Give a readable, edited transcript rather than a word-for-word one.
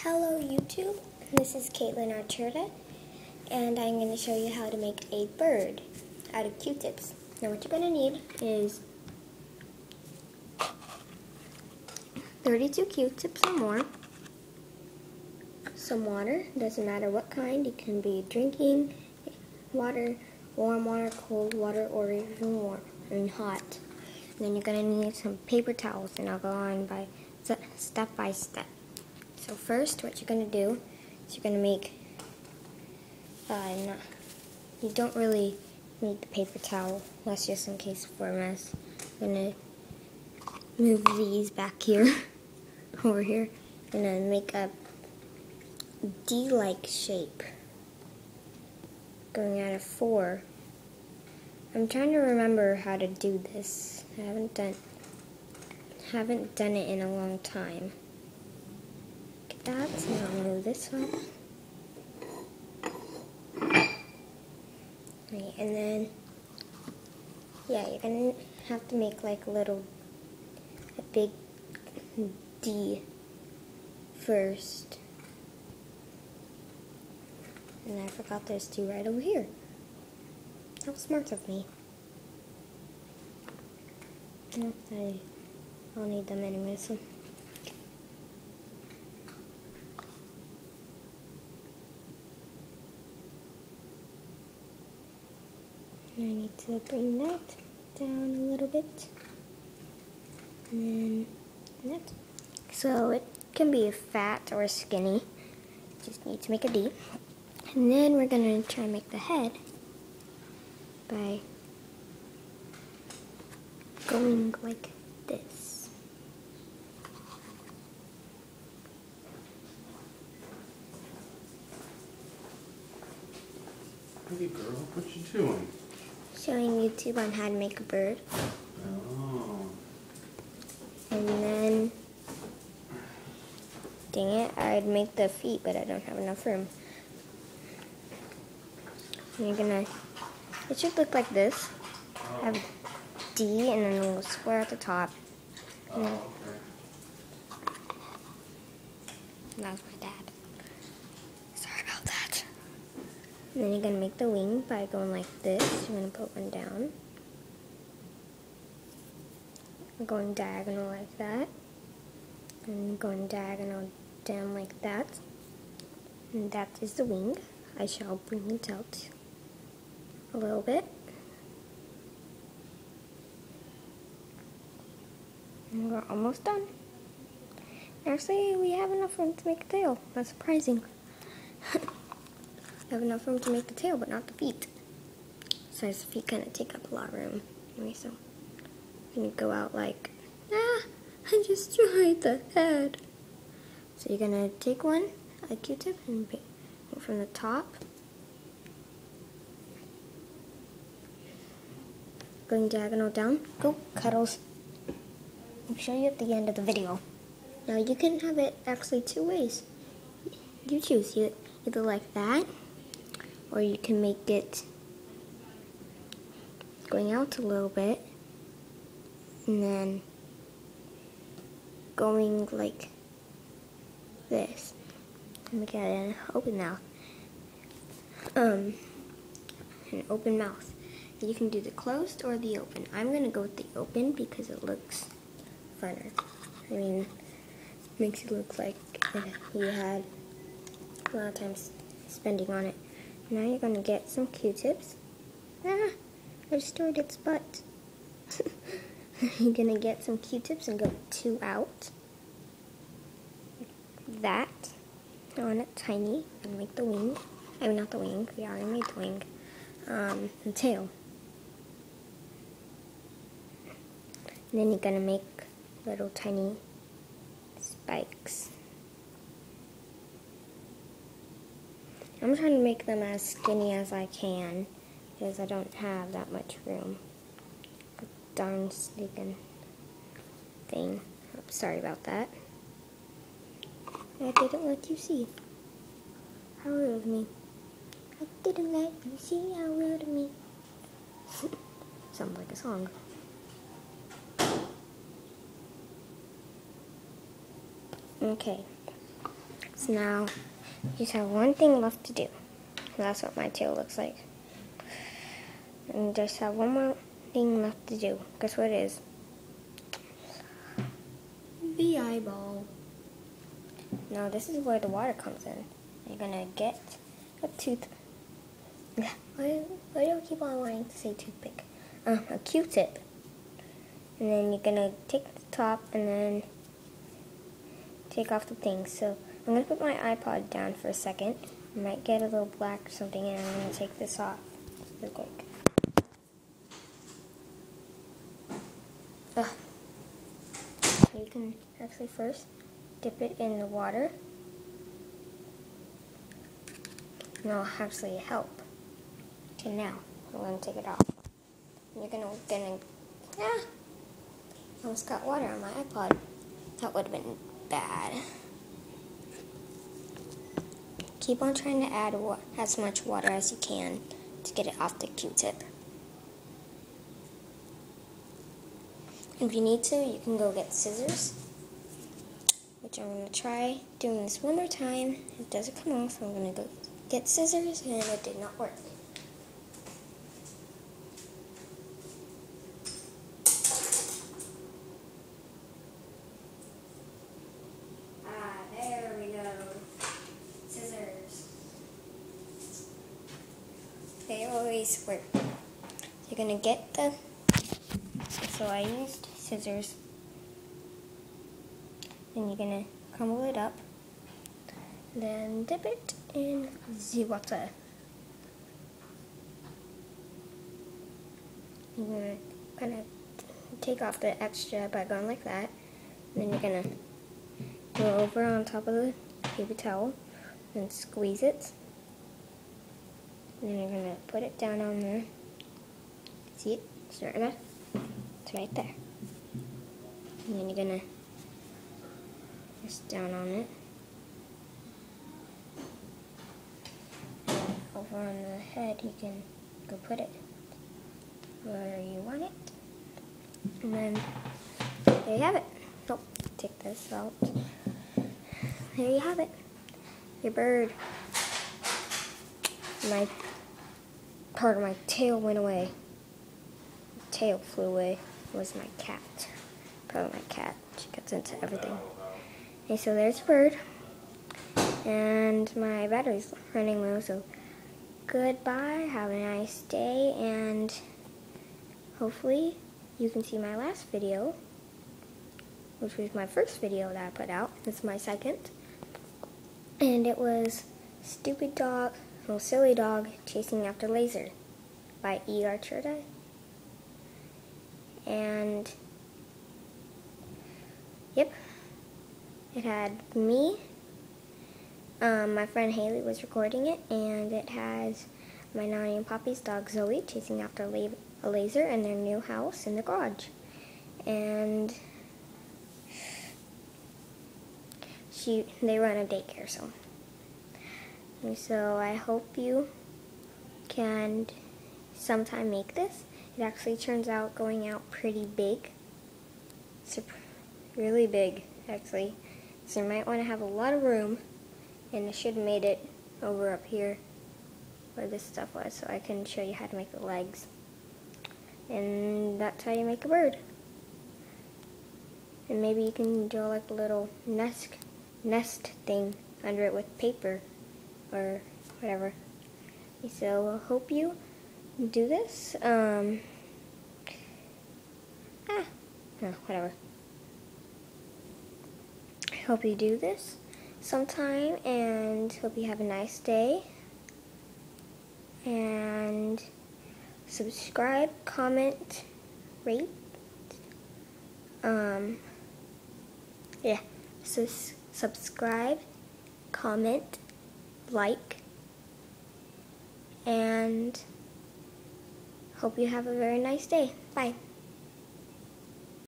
Hello YouTube, this is Caitlin Archerda, and I'm going to show you how to make a bird out of Q-tips. Now what you're going to need is 32 Q-tips or more, some water, doesn't matter what kind, it can be drinking water, warm water, cold water, or even warm and hot. And then you're going to need some paper towels, and I'll go on by step by step. So first, what you're going to do is you're going to make, you don't really need the paper towel, that's just in case for a mess. I'm going to move these back here, over here, and then make a D-like shape, going out of 4. I'm trying to remember how to do this. I haven't done it in a long time. That, and I'll move this up. Right, and then, yeah, you're gonna have to make like a big D first. And I forgot there's 2 right over here. How smart of me. No, I'll need them anyway, so. I need to bring that down a little bit, and then that. So it can be fat or skinny, just need to make a D. And then we're going to try and make the head by going like this. Hey girl, what you doing? Showing YouTube on how to make a bird. Oh. And then, dang it, I'd make the feet, but I don't have enough room. And you're gonna, it should look like this. Have D and then a little square at the top. Oh, okay. That was my dad. Sorry about that. And then you're going to make the wing by going like this. You're going to put one down. Going diagonal like that. And going diagonal down like that. And that is the wing. I shall bring it out a little bit. And we're almost done. Actually, we have enough room to make a tail. That's surprising. We have enough room to make the tail, but not the feet. So the feet kind of take up a lot of room. Anyway, so I'm going to go out like, I just tried the head. So you're going to take a Q-tip, and paint from the top. Going diagonal down. Go, Cuddles. I'll show you at the end of the video. Now you can have it actually 2 ways. You choose, either like that, or you can make it going out a little bit, and then going like this. Make it an open mouth. An open mouth. You can do the closed or the open. I'm gonna go with the open because it looks funner. I mean, makes it look like you had a lot of time spending on it. Now you're going to get some Q-tips. I destroyed its butt. You're going to get some Q-tips and go 2 out. That. I want it tiny and make the wing. I mean, not the wing. We already made the wing. The tail. And then you're going to make little tiny spikes. I'm trying to make them as skinny as I can because I don't have that much room. Darn sneaking thing. Oh, sorry about that. I didn't let you see. How rude of me. I didn't let you see how rude of me. Sounds like a song. Okay. So now you just have one thing left to do. And that's what my tail looks like. And you just have one more thing left to do. Guess what it is? The eyeball. Now this is where the water comes in. You're gonna get a tooth. Why do I keep on wanting to say toothpick? A Q-tip. And then you're gonna take the top and then take off the thing. So I'm gonna put my iPod down for a second. It might get a little black or something, and I'm gonna take this off real quick. You can actually first dip it in the water. And it'll actually help. Okay, now I'm gonna take it off. You're gonna almost got water on my iPod. That would have been bad. Keep on trying to add as much water as you can to get it off the Q-tip. If you need to, you can go get scissors, which I'm going to try doing this one more time. It doesn't come off, so I'm going to go get scissors, and it did not work. There we go. Scissors. They always work. You're going to get the... So I used scissors. Then you're going to crumble it up. Then dip it in the water. You're going to kind of take off the extra by going like that. And then you're going to go over on top of the paper towel and squeeze it. And then you're going to put it down on there. See it? It's right there. It's right there. And then you're going to press down on it. Over on the head, you can go put it where you want it. And then there you have it. Oh, take this out. There you have it. Your bird. Part of my tail went away. The tail flew away. It was my cat. Probably my cat. She gets into everything. Okay, so there's the bird. And my battery's running low, so goodbye. Have a nice day, and hopefully you can see my last video, which was my first video that I put out. This is my second. And it was Stupid Dog, well, Silly Dog Chasing After Laser by E. Archurda. And, yep, it had me. My friend Haley was recording it, and it has my Nani and Poppy's dog Zoe chasing after a laser in their new house in the garage. And they run a daycare, so I hope you can sometime make this. It actually turns out going out pretty big. It's really big, actually. So you might want to have a lot of room. And I should have made it over up here where this stuff was, so I can show you how to make the legs. And that's how you make a bird. And maybe you can draw like a little nest thing under it with paper or whatever. So I hope you do this. Whatever. I hope you do this sometime, and hope you have a nice day. And subscribe, comment, rate. So subscribe, comment, like, and hope you have a very nice day. Bye.